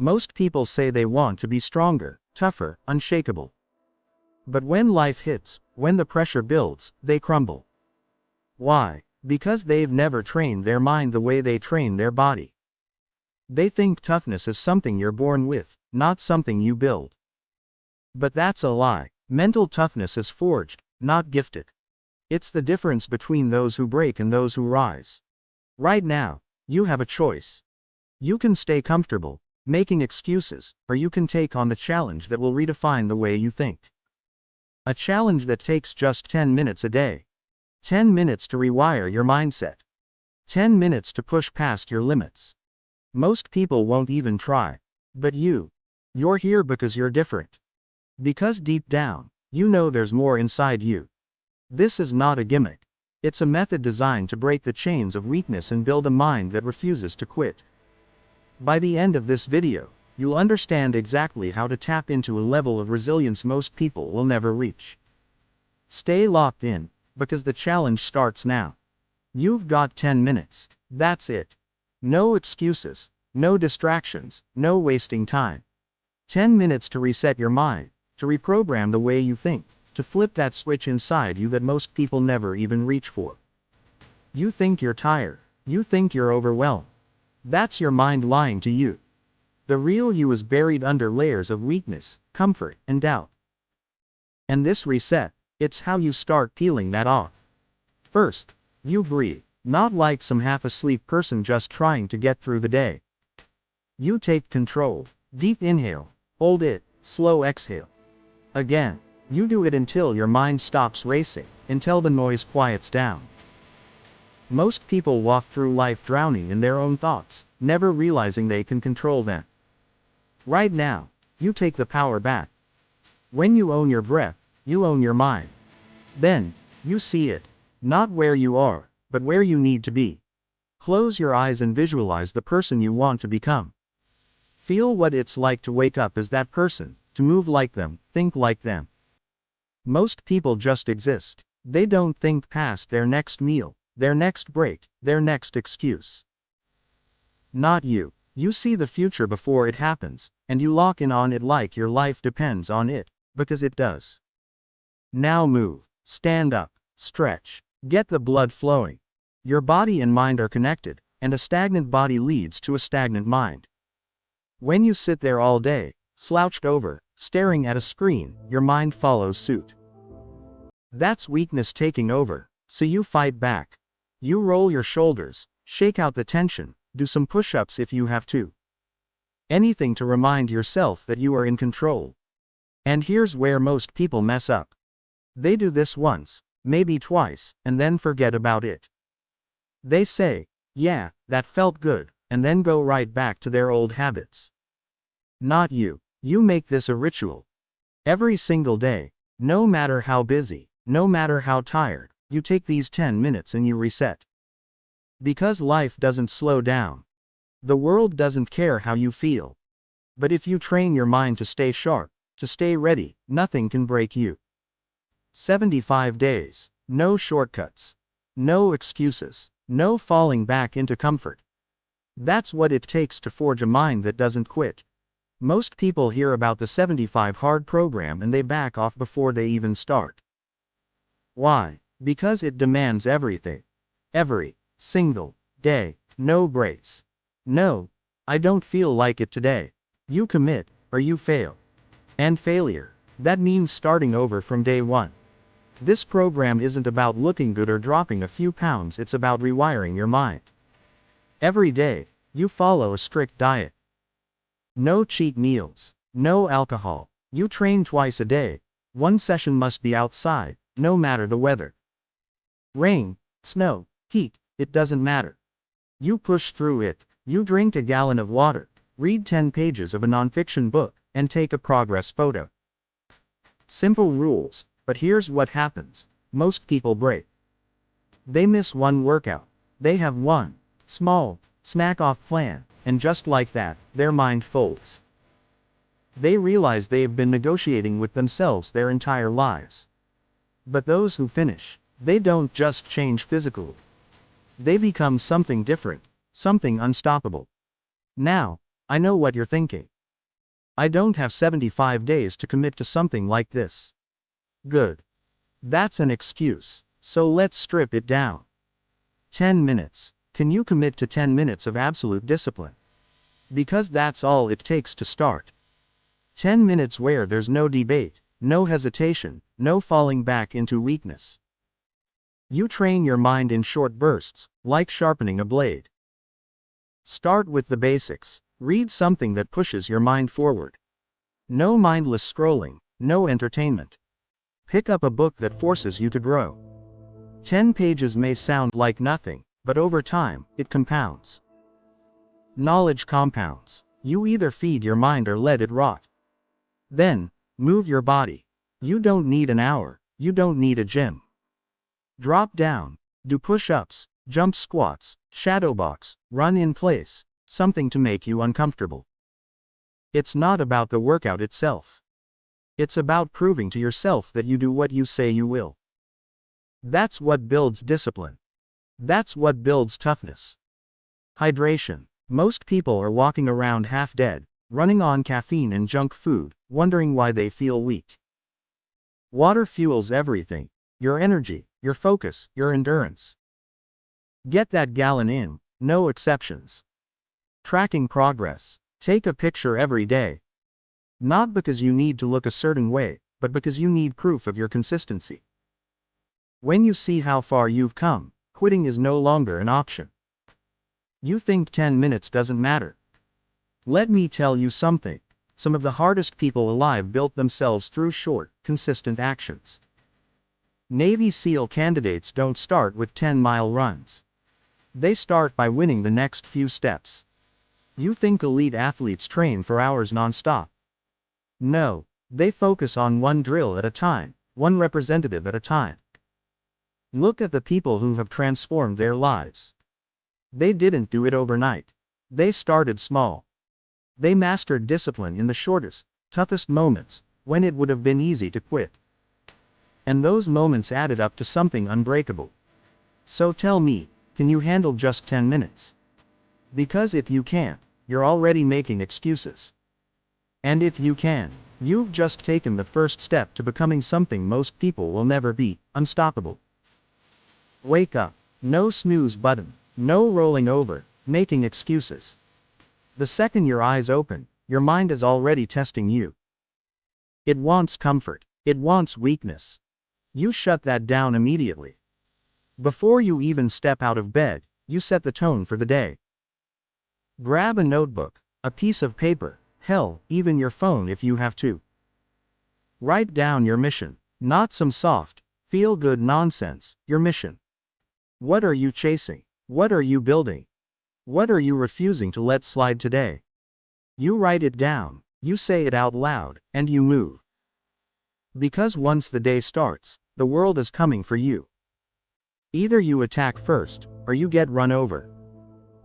Most people say they want to be stronger, tougher, unshakable. But when life hits, when the pressure builds, they crumble. Why? Because they've never trained their mind the way they train their body. They think toughness is something you're born with, not something you build. But that's a lie. Mental toughness is forged, not gifted. It's the difference between those who break and those who rise. Right now, you have a choice. You can stay comfortable, making excuses, or you can take on the challenge that will redefine the way you think. A challenge that takes just 10 minutes a day. 10 minutes to rewire your mindset. 10 minutes to push past your limits. Most people won't even try. But you're here because you're different. Because deep down, you know there's more inside you. This is not a gimmick. It's a method designed to break the chains of weakness and build a mind that refuses to quit. By the end of this video, you'll understand exactly how to tap into a level of resilience most people will never reach. Stay locked in, because the challenge starts now. You've got 10 minutes. That's it. No excuses, no distractions, no wasting time. 10 minutes to reset your mind, to reprogram the way you think, to flip that switch inside you that most people never even reach for. You think you're tired. You think you're overwhelmed. That's your mind lying to you. The real you is buried under layers of weakness, comfort, and doubt. And this reset, it's how you start peeling that off. First, you breathe, not like some half-asleep person just trying to get through the day. You take control. Deep inhale, hold it, slow exhale. Again, you do it until your mind stops racing, until the noise quiets down. Most people walk through life drowning in their own thoughts, never realizing they can control them. Right now, you take the power back. When you own your breath, you own your mind. Then, you see it, not where you are, but where you need to be. Close your eyes and visualize the person you want to become. Feel what it's like to wake up as that person, to move like them, think like them. Most people just exist. They don't think past their next meal, their next break, their next excuse. Not you. You see the future before it happens, and you lock in on it like your life depends on it, because it does. Now move, stand up, stretch, get the blood flowing. Your body and mind are connected, and a stagnant body leads to a stagnant mind. When you sit there all day, slouched over, staring at a screen, your mind follows suit. That's weakness taking over, so you fight back. You roll your shoulders, shake out the tension, do some push-ups if you have to. Anything to remind yourself that you are in control. And here's where most people mess up. They do this once, maybe twice, and then forget about it. They say, yeah, that felt good, and then go right back to their old habits. Not you. You make this a ritual. Every single day, no matter how busy, no matter how tired, you take these 10 minutes and you reset. Because life doesn't slow down. The world doesn't care how you feel. But if you train your mind to stay sharp, to stay ready, nothing can break you. 75 days. No shortcuts. No excuses. No falling back into comfort. That's what it takes to forge a mind that doesn't quit. Most people hear about the 75 hard program and they back off before they even start. Why? Because it demands everything. Every single day. No breaks. No, I don't feel like it today. You commit, or you fail. And failure, that means starting over from day one. This program isn't about looking good or dropping a few pounds, it's about rewiring your mind. Every day, you follow a strict diet. No cheat meals. No alcohol. You train twice a day. One session must be outside, no matter the weather. Rain, snow, heat, it doesn't matter. You push through it. You drink a gallon of water, read 10 pages of a nonfiction book, and take a progress photo. Simple rules, but here's what happens. Most people break. They miss one workout. They have one small snack-off plan, and just like that, their mind folds. They realize they have been negotiating with themselves their entire lives. But those who finish, they don't just change physically. They become something different, something unstoppable. Now, I know what you're thinking. I don't have 75 days to commit to something like this. Good. That's an excuse. So let's strip it down. 10 minutes. Can you commit to 10 minutes of absolute discipline? Because that's all it takes to start. 10 minutes where there's no debate, no hesitation, no falling back into weakness. You train your mind in short bursts, like sharpening a blade. Start with the basics. Read something that pushes your mind forward. No mindless scrolling, no entertainment. Pick up a book that forces you to grow. 10 pages may sound like nothing, but over time, it compounds. Knowledge compounds. You either feed your mind or let it rot. Then, move your body. You don't need an hour, you don't need a gym. Drop down, do push-ups, jump squats, shadow box, run in place, something to make you uncomfortable. It's not about the workout itself. It's about proving to yourself that you do what you say you will. That's what builds discipline. That's what builds toughness. Hydration. Most people are walking around half dead, running on caffeine and junk food, wondering why they feel weak. Water fuels everything. Your energy, your focus, your endurance. Get that gallon in, no exceptions. Tracking progress. Take a picture every day. Not because you need to look a certain way, but because you need proof of your consistency. When you see how far you've come, quitting is no longer an option. You think 10 minutes doesn't matter. Let me tell you something. Some of the hardest people alive built themselves through short, consistent actions. Navy SEAL candidates don't start with 10-mile runs. They start by winning the next few steps. You think elite athletes train for hours non-stop? No, they focus on one drill at a time, one representative at a time. Look at the people who have transformed their lives. They didn't do it overnight. They started small. They mastered discipline in the shortest, toughest moments, when it would have been easy to quit. And those moments added up to something unbreakable. So tell me, can you handle just 10 minutes? Because if you can't, you're already making excuses. And if you can, you've just taken the first step to becoming something most people will never be, unstoppable. Wake up. No snooze button. No rolling over, making excuses. The second your eyes open, your mind is already testing you. It wants comfort. It wants weakness. You shut that down immediately. Before you even step out of bed, you set the tone for the day. Grab a notebook, a piece of paper, hell, even your phone if you have to. Write down your mission, not some soft, feel-good nonsense, your mission. What are you chasing? What are you building? What are you refusing to let slide today? You write it down, you say it out loud, and you move. Because once the day starts, the world is coming for you. Either you attack first, or you get run over.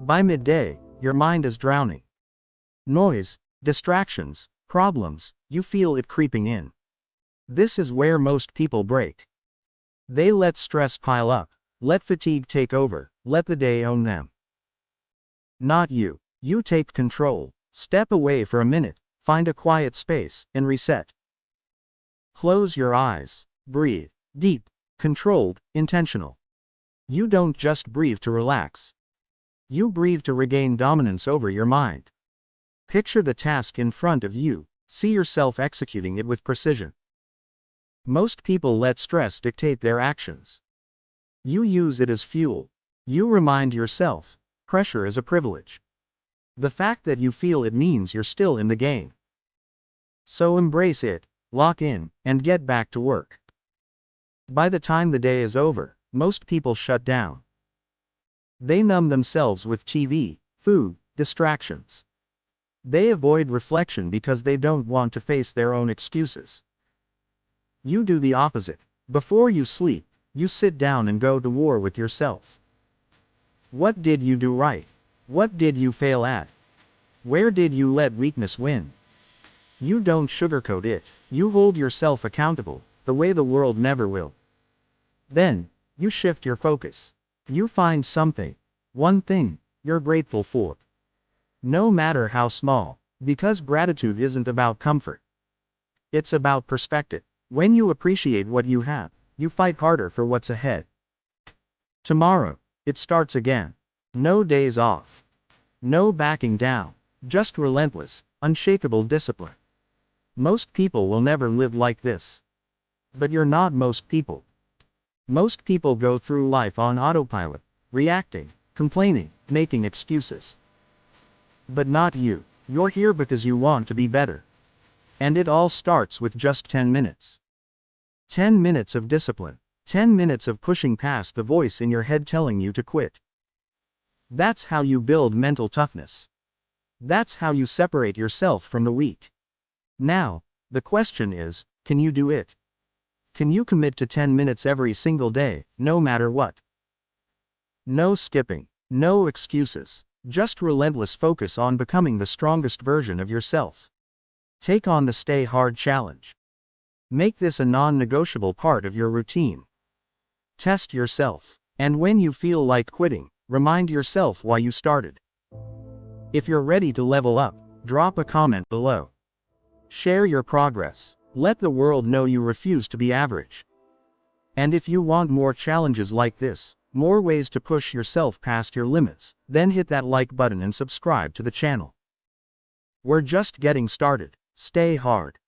By midday, your mind is drowning. Noise, distractions, problems, you feel it creeping in. This is where most people break. They let stress pile up, let fatigue take over, let the day own them. Not you. You take control. Step away for a minute, find a quiet space, and reset. Close your eyes. Breathe. Deep, controlled, intentional. You don't just breathe to relax. You breathe to regain dominance over your mind. Picture the task in front of you, see yourself executing it with precision. Most people let stress dictate their actions. You use it as fuel. You remind yourself, pressure is a privilege. The fact that you feel it means you're still in the game. So embrace it, lock in, and get back to work. By the time the day is over, most people shut down. They numb themselves with TV, food, distractions. They avoid reflection because they don't want to face their own excuses. You do the opposite. Before you sleep, you sit down and go to war with yourself. What did you do right? What did you fail at? Where did you let weakness win? You don't sugarcoat it. You hold yourself accountable, the way the world never will. Then, you shift your focus. You find something, one thing, you're grateful for. No matter how small. Because gratitude isn't about comfort. It's about perspective. When you appreciate what you have, you fight harder for what's ahead. Tomorrow, it starts again. No days off. No backing down. Just relentless, unshakable discipline. Most people will never live like this. But you're not most people. Most people go through life on autopilot, reacting, complaining, making excuses. But not you. You're here because you want to be better. And it all starts with just 10 minutes. 10 minutes of discipline. 10 minutes of pushing past the voice in your head telling you to quit. That's how you build mental toughness. That's how you separate yourself from the weak. Now, the question is, can you do it? Can you commit to 10 minutes every single day, no matter what? No skipping. No excuses. Just relentless focus on becoming the strongest version of yourself. Take on the Stay Hard challenge. Make this a non-negotiable part of your routine. Test yourself. And when you feel like quitting, remind yourself why you started. If you're ready to level up, drop a comment below. Share your progress. Let the world know you refuse to be average. And if you want more challenges like this, more ways to push yourself past your limits, then hit that like button and subscribe to the channel. We're just getting started. Stay hard.